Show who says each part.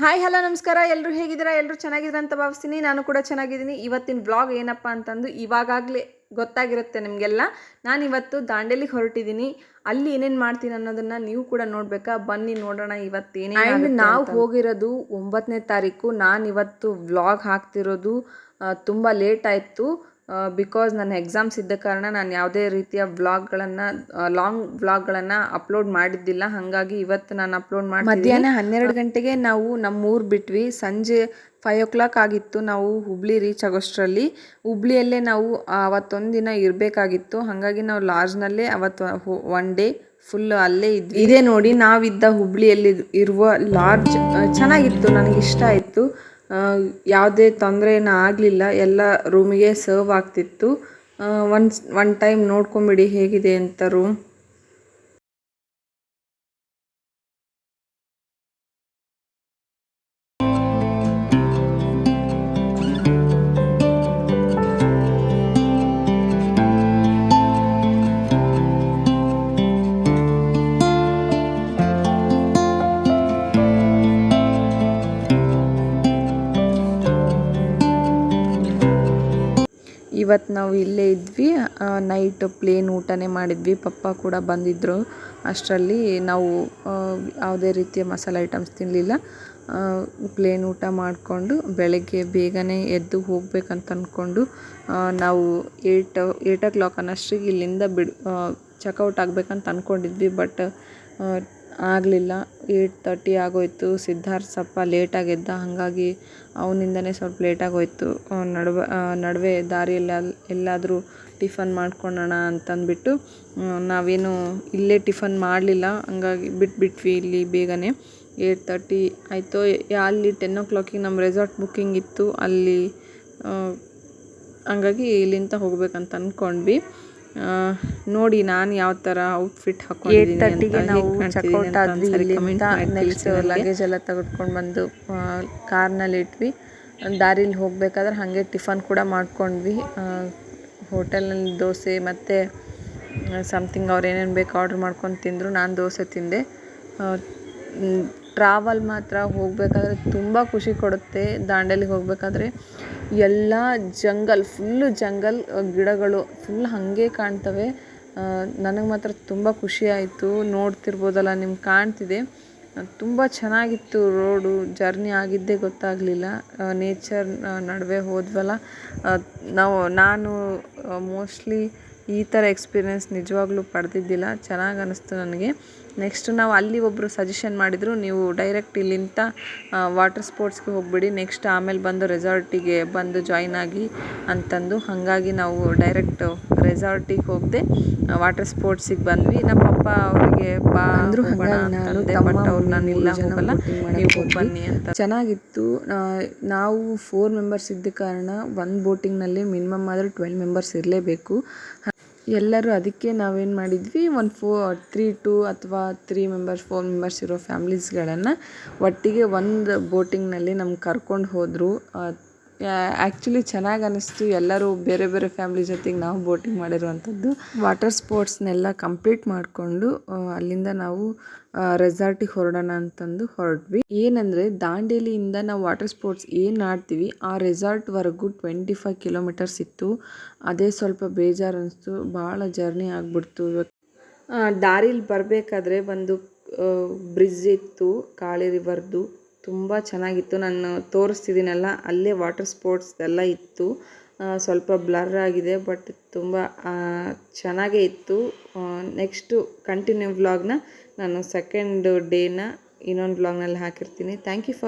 Speaker 1: Hi hello ನಮಸ್ಕಾರ. ಎಲ್ಲರೂ ಹೇಗಿದ್ದೀರಾ? ಎಲ್ಲರೂ ಚೆನ್ನಾಗಿದ್ದೀರಾ ಅಂತ ಭಾವಿಸ್ತೀನಿ. ನಾನು ಕೂಡ ಚೆನ್ನಾಗಿದ್ದೀನಿ. ಇವತ್ತಿನ ವ್ಲಾಗ್ ಏನಪ್ಪ ಅಂತಂದು ಇವಾಗಲೇ ಗೊತ್ತಾಗಿರುತ್ತೆ ನಿಮಗೆಲ್ಲ. ನಾನಿವತ್ತು ದಾಂಡೇಲಿಗೆ ಹೊರಟಿದ್ದೀನಿ. ಅಲ್ಲಿ ಏನೇನು ಮಾಡ್ತೀನಿ ಅನ್ನೋದನ್ನು ನೀವು ಕೂಡ ನೋಡಬೇಕಾ? ಬನ್ನಿ ನೋಡೋಣ ಇವತ್ತೇನೇನು. ಆ್ಯಂಡ್ ನಾವು ಹೋಗಿರೋದು 9ನೇ ತಾರೀಕು. ನಾನಿವತ್ತು ವ್ಲಾಗ್ ಹಾಕ್ತಿರೋದು ತುಂಬ ಲೇಟ್ ಆಯಿತು. ಬಿಕಾಸ್ ನನ್ನ ಎಕ್ಸಾಮ್ಸ್ ಇದ್ದ ಕಾರಣ ನಾನು ಯಾವುದೇ ರೀತಿಯ ಲಾಂಗ್ ವ್ಲಾಗ್ಗಳನ್ನು ಅಪ್ಲೋಡ್ ಮಾಡಿದ್ದಿಲ್ಲ. ಹಾಗಾಗಿ ಇವತ್ತು ನಾನು ಅಪ್ಲೋಡ್ ಮಾಡಿ ಮಧ್ಯಾಹ್ನ 12 ಗಂಟೆಗೆ ನಾವು ನಮ್ಮೂರು ಬಿಟ್ವಿ. ಸಂಜೆ 5 o'clock ಆಗಿತ್ತು ನಾವು ಹುಬ್ಳಿ ರೀಚ್ ಆಗೋಷ್ಟರಲ್ಲಿ. ಹುಬ್ಳಿಯಲ್ಲೇ ನಾವು ಅವತ್ತೊಂದು ದಿನ ಇರಬೇಕಾಗಿತ್ತು. ಹಾಗಾಗಿ ನಾವು ಲಾಡ್ಜ್ನಲ್ಲೇ ಅವತ್ತು ಒನ್ ಡೇ ಫುಲ್ ಅಲ್ಲೇ ಇದ್ವಿ. ಇದೇ ನೋಡಿ ನಾವಿದ್ದ ಹುಬ್ಳಿಯಲ್ಲಿ ಇರುವ ಲಾಡ್ಜ್ ಚೆನ್ನಾಗಿತ್ತು, ನನಗಿಷ್ಟ ಆಯಿತು. ಯಾವುದೇ ತೊಂದರೆನ ಆಗಲಿಲ್ಲ, ಎಲ್ಲ ರೂಮಿಗೆ ಸರ್ವ್ ಆಗ್ತಿತ್ತು. ಒನ್ ಟೈಮ್ ನೋಡ್ಕೊಂಬಿಡಿ ಹೇಗಿದೆ ಅಂತ ರೂಮ್. ಇವತ್ತು ನಾವು ಇಲ್ಲೇ ಇದ್ವಿ. ನೈಟ್ ಪ್ಲೇನ್ ಊಟನೇ ಮಾಡಿದ್ವಿ. ಪಪ್ಪ ಕೂಡ ಬಂದಿದ್ದರು. ಅಷ್ಟರಲ್ಲಿ ನಾವು ಯಾವುದೇ ರೀತಿಯ ಮಸಾಲೆ ಐಟಮ್ಸ್ ತಿನ್ನಲಿಲ್ಲ. ಪ್ಲೇನ್ ಊಟ ಮಾಡಿಕೊಂಡು ಬೆಳಗ್ಗೆ ಬೇಗನೆ ಎದ್ದು ಹೋಗ್ಬೇಕಂತ ಅಂದ್ಕೊಂಡು ನಾವು 8 o'clock ಅನ್ನೋಷ್ಟಿಗೆ ಇಲ್ಲಿಂದ ಚೆಕ್ಔಟ್ ಆಗಬೇಕಂತ ಅಂದ್ಕೊಂಡಿದ್ವಿ. ಬಟ್ ಆಗಲಿಲ್ಲ. 8:30 ಆಗೋಯ್ತು. ಸಿದ್ಧಾರ್ಥ ಸ್ವಲ್ಪ ಲೇಟಾಗಿದ್ದ, ಹಾಗಾಗಿ ಅವನಿಂದನೇ ಸ್ವಲ್ಪ ಲೇಟಾಗೋಯ್ತು. ನಡುವೆ ದಾರಿಯಲ್ಲಿ ಎಲ್ಲಾದರೂ ಟಿಫನ್ ಮಾಡ್ಕೊಳ್ಳೋಣ ಅಂತಂದ್ಬಿಟ್ಟು ನಾವೇನು ಇಲ್ಲೇ ಟಿಫನ್ ಮಾಡಲಿಲ್ಲ. ಹಂಗಾಗಿ ಬಿಟ್ಬಿಟ್ವಿ ಇಲ್ಲಿ ಬೇಗನೆ. 8:30 ಆಯಿತು. ಅಲ್ಲಿ 10 o'clock ನಮ್ಮ ರೆಸಾರ್ಟ್ ಬುಕ್ಕಿಂಗ್ ಇತ್ತು ಅಲ್ಲಿ. ಹಂಗಾಗಿ ಇಲ್ಲಿಂದ ಹೋಗ್ಬೇಕಂತ ಅಂದ್ಕೊಂಡ್ವಿ. ನೋಡಿ ನಾನು ಯಾವ ಥರ ಔಟ್ಫಿಟ್ ಹಾಕೊಂಡಿದ್ದೀನಿ. 8:30ಗೆ ನಾವು ಚೆಕ್ಔಟ್ ಆದ್ವಿ ಇಲ್ಲಿಂದ. ನೆಕ್ಸ್ಟ್ ಲಗೇಜ್ ಎಲ್ಲ ತೆಗೆದುಕೊಂಡು ಬಂದು ಕಾರ್ನಲ್ಲಿ ಇಟ್ವಿ. ದಾರಿಲಿ ಹೋಗಬೇಕಾದ್ರೆ ಹಾಗೆ ಟಿಫನ್ ಕೂಡ ಮಾಡ್ಕೊಂಡ್ವಿ. ಹೋಟೆಲ್ನಲ್ಲಿ ದೋಸೆ ಮತ್ತು ಸಮಥಿಂಗ್ ಅವ್ರು ಏನೇನು ಬೇಕು ಆರ್ಡ್ರ್ ಮಾಡ್ಕೊಂಡು ತಿಂದರು. ನಾನು ದೋಸೆ ತಿಂದೆ. ಟ್ರಾವಲ್ ಮಾತ್ರ ಹೋಗಬೇಕಾದ್ರೆ ತುಂಬ ಖುಷಿ ಕೊಡುತ್ತೆ. ದಾಂಡೇಲಿಗೆ ಹೋಗಬೇಕಾದ್ರೆ ಎಲ್ಲ ಫುಲ್ಲು ಜಂಗಲ್, ಗಿಡಗಳು ಫುಲ್ ಹಾಗೆ ಕಾಣ್ತವೆ. ನನಗೆ ಮಾತ್ರ ತುಂಬ ಖುಷಿ ಆಯಿತು. ನೋಡ್ತಿರ್ಬೋದಲ್ಲ, ನಿಮ್ಗೆ ಕಾಣ್ತಿದೆ. ತುಂಬ ಚೆನ್ನಾಗಿತ್ತು. ರೋಡು ಜರ್ನಿ ಆಗಿದ್ದೇ ಗೊತ್ತಾಗಲಿಲ್ಲ. ನೇಚರ್ ನಡುವೆ ಹೋದ್ವಲ್ಲ. ನಾನು ಮೋಸ್ಟ್ಲಿ ಈ ಥರ ಎಕ್ಸ್ಪೀರಿಯೆನ್ಸ್ ನಿಜವಾಗ್ಲೂ ಪಡೆದಿದ್ದಿಲ್ಲ. ಚೆನ್ನಾಗಿ ಅನ್ನಿಸ್ತು ನನಗೆ. ನೆಕ್ಸ್ಟ್ ನಾವು ಅಲ್ಲಿ ಒಬ್ಬರು ಸಜೆಷನ್ ಮಾಡಿದರು, ನೀವು ಡೈರೆಕ್ಟ್ ಇಲ್ಲಿಂದ ವಾಟರ್ ಸ್ಪೋರ್ಟ್ಸ್ಗೆ ಹೋಗ್ಬಿಡಿ, ನೆಕ್ಸ್ಟ್ ಆಮೇಲೆ ಬಂದು ರೆಸಾರ್ಟಿಗೆ ಬಂದು ಜಾಯ್ನ್ ಆಗಿ ಅಂತಂದು. ಹಾಗಾಗಿ ನಾವು ಡೈರೆಕ್ಟ್ ರೆಸಾರ್ಟಿಗೆ ಹೋಗದೆ ವಾಟರ್ ಸ್ಪೋರ್ಟ್ಸಿಗೆ ಬಂದ್ವಿ. ನಮ್ಮ ಪಪ್ಪ ಅವರಿಗೆ ಬಾ ಅಂದರು. ಬಟ್ ಅವ್ರು ನಾನಿಲ್ಲ ಹೋಗಲ್ಲ, ನೀವು ಬನ್ನಿ ಅಂತ. ಚೆನ್ನಾಗಿತ್ತು. ನಾವು 4 members ಇದ್ದ ಕಾರಣ ಒಂದು ಬೋಟಿಂಗ್ನಲ್ಲಿ ಮಿನಿಮಮ್ ಆದರೆ 12 members ಇರಲೇಬೇಕು. ಎಲ್ಲರೂ ಅದಕ್ಕೆ ನಾವೇನು ಮಾಡಿದ್ವಿ, 3 ಅಥವಾ 3 members 4 members ಇರೋ ಫ್ಯಾಮ್ಲೀಸ್ಗಳನ್ನು ಒಟ್ಟಿಗೆ ಒಂದು ಬೋಟಿಂಗ್ನಲ್ಲಿ ನಮ್ಗೆ ಕರ್ಕೊಂಡು ಹೋದರು. ಆ್ಯಕ್ಚುಲಿ ಚೆನ್ನಾಗಿ ಅನ್ನಿಸ್ತು. ಎಲ್ಲರೂ ಬೇರೆ ಬೇರೆ ಫ್ಯಾಮ್ಲಿ ಜೊತೆಗೆ ನಾವು ಬೋಟಿಂಗ್ ಮಾಡಿರುವಂಥದ್ದು. ವಾಟರ್ ಸ್ಪೋರ್ಟ್ಸ್ನೆಲ್ಲ ಕಂಪ್ಲೀಟ್ ಮಾಡಿಕೊಂಡು ಅಲ್ಲಿಂದ ನಾವು ರೆಸಾರ್ಟಿಗೆ ಹೊರಡೋಣ ಅಂತಂದು ಹೊರಟ್ವಿ. ಏನಂದರೆ ದಾಂಡೇಲಿಯಿಂದ ನಾವು ವಾಟರ್ ಸ್ಪೋರ್ಟ್ಸ್ ಏನು ಆಡ್ತೀವಿ ಆ ರೆಸಾರ್ಟ್ವರೆಗೂ 25 kilometers ಇತ್ತು. ಅದೇ ಸ್ವಲ್ಪ ಬೇಜಾರು ಅನ್ನಿಸ್ತು. ಭಾಳ ಜರ್ನಿ ಆಗಿಬಿಡ್ತು. ದಾರಿಲಿ ಬರಬೇಕಾದ್ರೆ ಒಂದು ಬ್ರಿಡ್ಜ್ ಇತ್ತು, ಕಾಳಿ ರಿವರ್ದು. ತುಂಬ ಚೆನ್ನಾಗಿತ್ತು. ನಾನು ತೋರಿಸ್ತಿದ್ದೀನಲ್ಲ, ಅಲ್ಲೇ ವಾಟರ್ ಸ್ಪೋರ್ಟ್ಸ್ ಎಲ್ಲ ಇತ್ತು. ಸ್ವಲ್ಪ ಬ್ಲರ್ ಆಗಿದೆ, ಬಟ್ ತುಂಬ ಚೆನ್ನಾಗೇ ಇತ್ತು. ನೆಕ್ಸ್ಟು ಕಂಟಿನ್ಯೂ ವ್ಲಾಗ್ನ ನಾನು ಸೆಕೆಂಡ್ ಡೇನ ಇನ್ನೊಂದು ವ್ಲಾಗ್ನಲ್ಲಿ ಹಾಕಿರ್ತೀನಿ. Thank you for